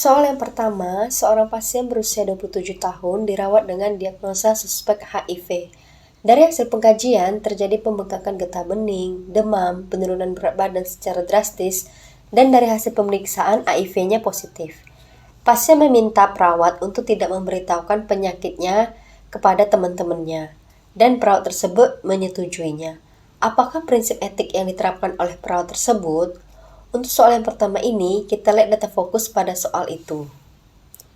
Soal yang pertama, seorang pasien berusia 27 tahun dirawat dengan diagnosa suspek HIV. Dari hasil pengkajian, terjadi pembengkakan getah bening, demam, penurunan berat badan secara drastis, dan dari hasil pemeriksaan HIV-nya positif. Pasien meminta perawat untuk tidak memberitahukan penyakitnya kepada teman-temannya, dan perawat tersebut menyetujuinya. Apakah prinsip etik yang diterapkan oleh perawat tersebut? Untuk soal yang pertama ini, kita lihat data fokus pada soal itu,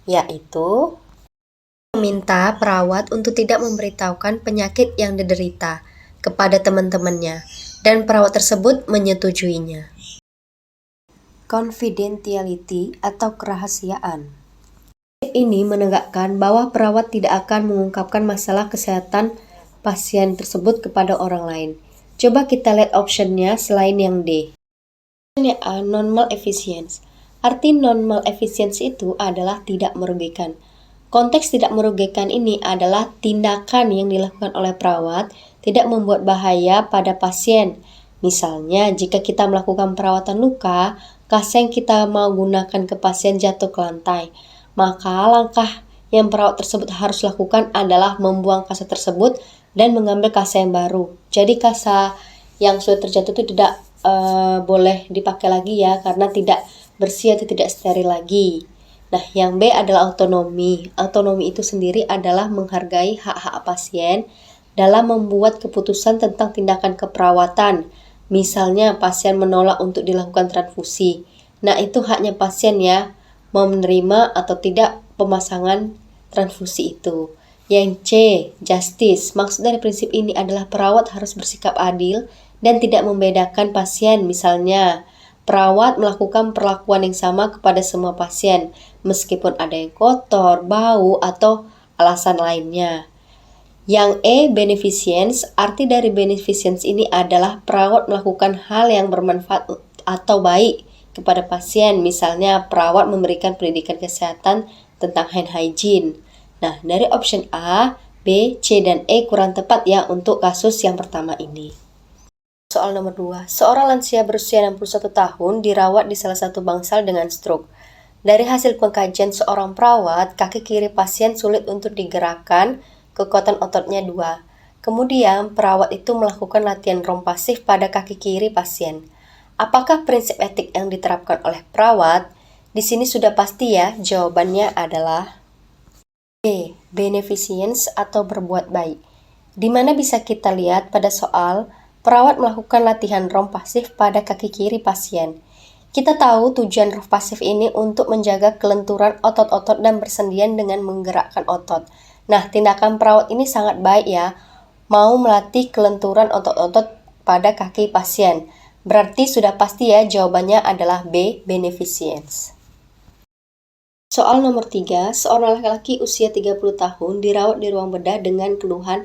yaitu meminta perawat untuk tidak memberitahukan penyakit yang diderita kepada teman-temannya, dan perawat tersebut menyetujuinya. Confidentiality atau kerahasiaan. Ini menegakkan bahwa perawat tidak akan mengungkapkan masalah kesehatan pasien tersebut kepada orang lain. Coba kita lihat optionnya selain yang D. A. Non-mal efficiency. Arti non-mal efficiency itu adalah tidak merugikan. Konteks tidak merugikan ini adalah tindakan yang dilakukan oleh perawat tidak membuat bahaya pada pasien. Misalnya, jika kita melakukan perawatan luka, kas yang kita mau gunakan ke pasien jatuh ke lantai, maka langkah yang perawat tersebut harus lakukan adalah membuang kasa tersebut dan mengambil kasa yang baru. Jadi kasa yang sudah terjatuh itu tidak boleh dipakai lagi ya, karena tidak bersih atau tidak steril lagi. Nah, yang B adalah autonomi. Autonomi itu sendiri adalah menghargai hak-hak pasien dalam membuat keputusan tentang tindakan keperawatan. Misalnya, pasien menolak untuk dilakukan transfusi. Nah, itu haknya pasien ya, mau menerima atau tidak pemasangan transfusi itu. Yang C, justice. Maksud dari prinsip ini adalah perawat harus bersikap adil dan tidak membedakan pasien. Misalnya, perawat melakukan perlakuan yang sama kepada semua pasien, meskipun ada yang kotor, bau, atau alasan lainnya. Yang E, beneficence. Arti dari beneficence ini adalah perawat melakukan hal yang bermanfaat atau baik kepada pasien. Misalnya, perawat memberikan pendidikan kesehatan tentang hand hygiene. Nah, dari option A, B, C, dan E kurang tepat ya untuk kasus yang pertama ini. Soal nomor 2. Seorang lansia berusia 61 tahun dirawat di salah satu bangsal dengan stroke. Dari hasil pengkajian seorang perawat, kaki kiri pasien sulit untuk digerakkan, kekuatan ototnya 2. Kemudian, perawat itu melakukan latihan rompasif pada kaki kiri pasien. Apakah prinsip etik yang diterapkan oleh perawat? Di sini sudah pasti ya, jawabannya adalah B. Beneficence atau berbuat baik. Di mana bisa kita lihat pada soal perawat melakukan latihan rompasif pada kaki kiri pasien. Kita tahu tujuan rompasif ini untuk menjaga kelenturan otot-otot dan bersendian dengan menggerakkan otot. Nah, tindakan perawat ini sangat baik ya, mau melatih kelenturan otot-otot pada kaki pasien. Berarti sudah pasti ya jawabannya adalah B. Beneficence. Soal nomor 3, seorang laki-laki usia 30 tahun dirawat di ruang bedah dengan keluhan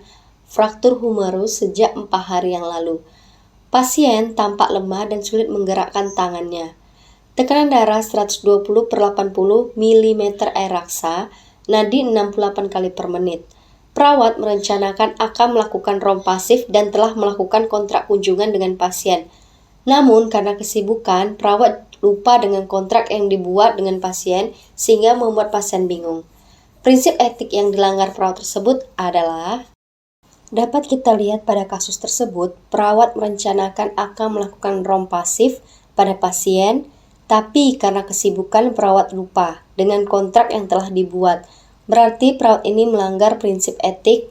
fraktur humerus sejak 4 hari yang lalu. Pasien tampak lemah dan sulit menggerakkan tangannya. Tekanan darah 120/80 mm air raksa, nadi 68 kali per menit. Perawat merencanakan akan melakukan rompasif dan telah melakukan kontrak kunjungan dengan pasien. Namun karena kesibukan, perawat lupa dengan kontrak yang dibuat dengan pasien sehingga membuat pasien bingung. Prinsip etik yang dilanggar perawat tersebut adalah dapat kita lihat pada kasus tersebut, perawat merencanakan akan melakukan rompasif pada pasien, tapi karena kesibukan perawat lupa dengan kontrak yang telah dibuat. Berarti perawat ini melanggar prinsip etik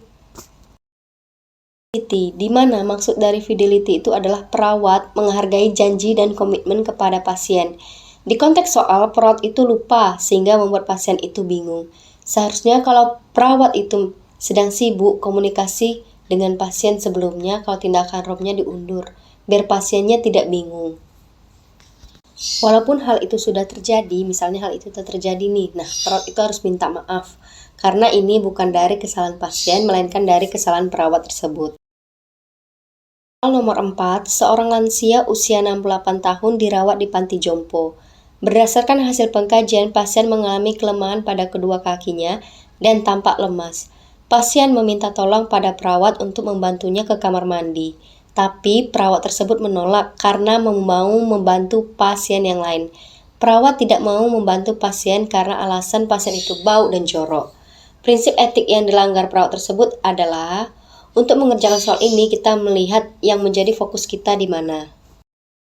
di mana maksud dari fidelity itu adalah perawat menghargai janji dan komitmen kepada pasien. Di konteks soal, perawat itu lupa sehingga membuat pasien itu bingung. Seharusnya kalau perawat itu sedang sibuk komunikasi dengan pasien sebelumnya, kalau tindakan romnya diundur, biar pasiennya tidak bingung. Walaupun hal itu sudah terjadi, misalnya hal itu sudah terjadi nih, nah perawat itu harus minta maaf, karena ini bukan dari kesalahan pasien, melainkan dari kesalahan perawat tersebut. Soal nomor 4, seorang lansia usia 68 tahun dirawat di panti jompo. Berdasarkan hasil pengkajian, pasien mengalami kelemahan pada kedua kakinya dan tampak lemas. Pasien meminta tolong pada perawat untuk membantunya ke kamar mandi. Tapi perawat tersebut menolak karena mau membantu pasien yang lain. Perawat tidak mau membantu pasien karena alasan pasien itu bau dan jorok. Prinsip etik yang dilanggar perawat tersebut adalah, untuk mengerjakan soal ini kita melihat yang menjadi fokus kita di mana.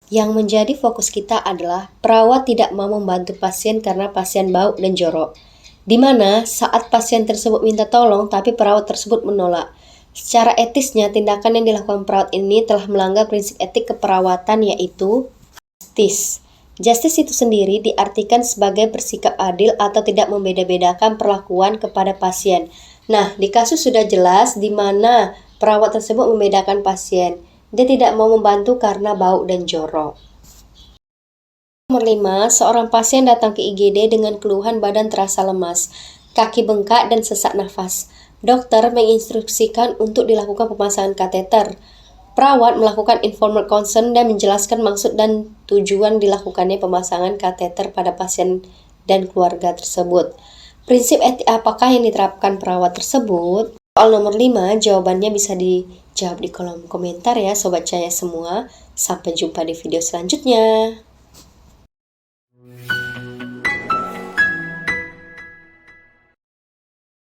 Yang menjadi fokus kita adalah perawat tidak mau membantu pasien karena pasien bau dan jorok. Di mana saat pasien tersebut minta tolong tapi perawat tersebut menolak. Secara etisnya, tindakan yang dilakukan perawat ini telah melanggar prinsip etik keperawatan, yaitu justice. Justice itu sendiri diartikan sebagai bersikap adil atau tidak membeda-bedakan perlakuan kepada pasien. Nah, di kasus sudah jelas di mana perawat tersebut membedakan pasien. Dia tidak mau membantu karena bau dan jorok. Nomor 5, seorang pasien datang ke IGD dengan keluhan badan terasa lemas, kaki bengkak dan sesak nafas. Dokter menginstruksikan untuk dilakukan pemasangan kateter. Perawat melakukan informal consent dan menjelaskan maksud dan tujuan dilakukannya pemasangan kateter pada pasien dan keluarga tersebut. Prinsip etik apakah yang diterapkan perawat tersebut? Soal nomor 5, jawabannya bisa dijawab di kolom komentar ya Sobat Cahaya semua. Sampai jumpa di video selanjutnya.